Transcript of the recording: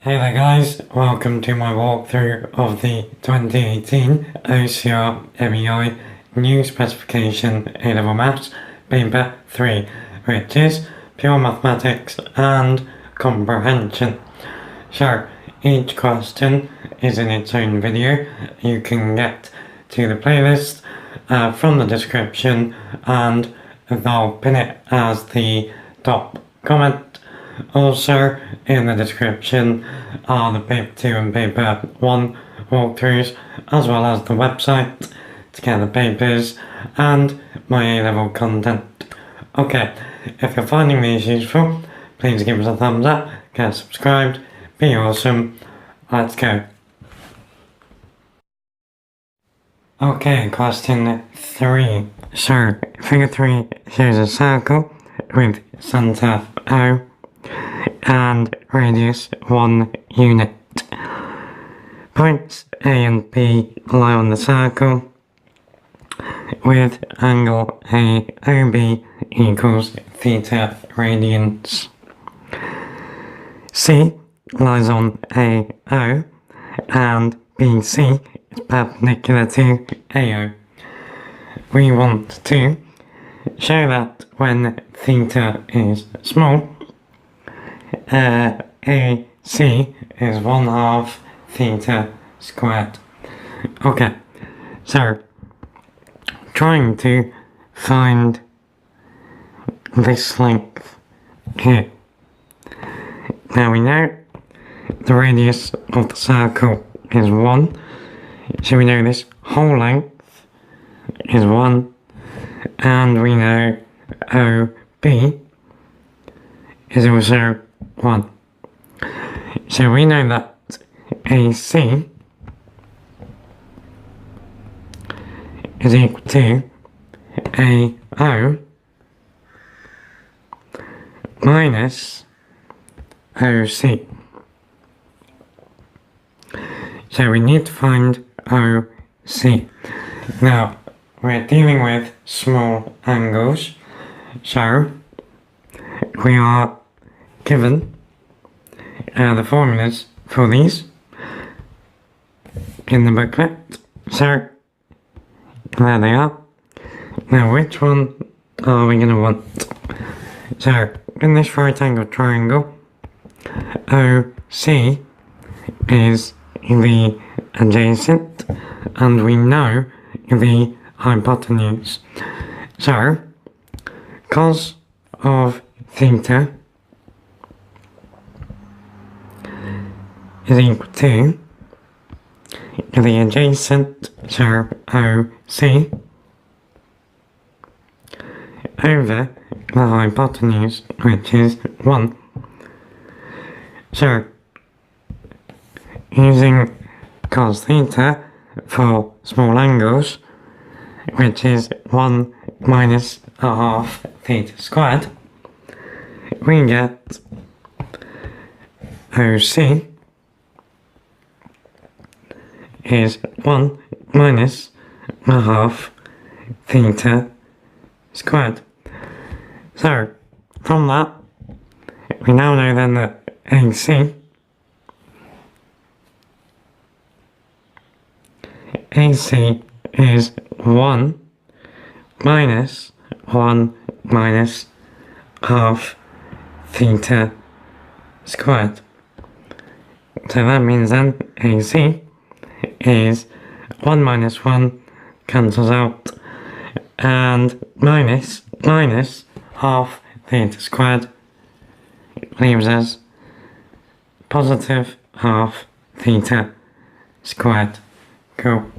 Hey there guys, welcome to my walkthrough of the 2018 OCR MEI New Specification A-Level Maths Paper 3, which is Pure Mathematics and Comprehension. So, each question is in its own video. You can get to the playlist from the description, and I'll pin it as the top comment. Also, in the description are the Paper 2 and Paper 1 walkthroughs, as well as the website to get the papers and my A-level content. Okay, if you're finding these useful, please give us a thumbs up, get subscribed, be awesome, let's go. Okay, question 3. So, figure 3 shows a circle with centre O and radius 1 unit. Points A and B lie on the circle with angle AOB equals theta radians. C lies on AO and BC is perpendicular to AO. We want to show that when theta is small, AC is 1/2 theta squared. Okay, so trying to find this length here. Now we know the radius of the circle is 1, so we know this whole length is 1, and we know OB is also 1. So we know that AC is equal to AO minus OC. So we need to find OC. Now, we're dealing with small angles, so we are given the formulas for these in the booklet. So there they are. Now which one are we going to want? So in this right angle triangle, OC is the adjacent and we know the hypotenuse. So cos of theta is equal to the adjacent, so OC, over the hypotenuse, which is 1. So, using cos theta for small angles, which is 1 minus 1/2 theta squared, we get OC is 1 minus 1/2 theta squared. So, from that, we now know then that AC is 1 minus 1 minus 1/2 theta squared. So that means then AC is 1 minus 1 cancels out, and minus 1/2 theta squared leaves us positive 1/2 theta squared. Cool.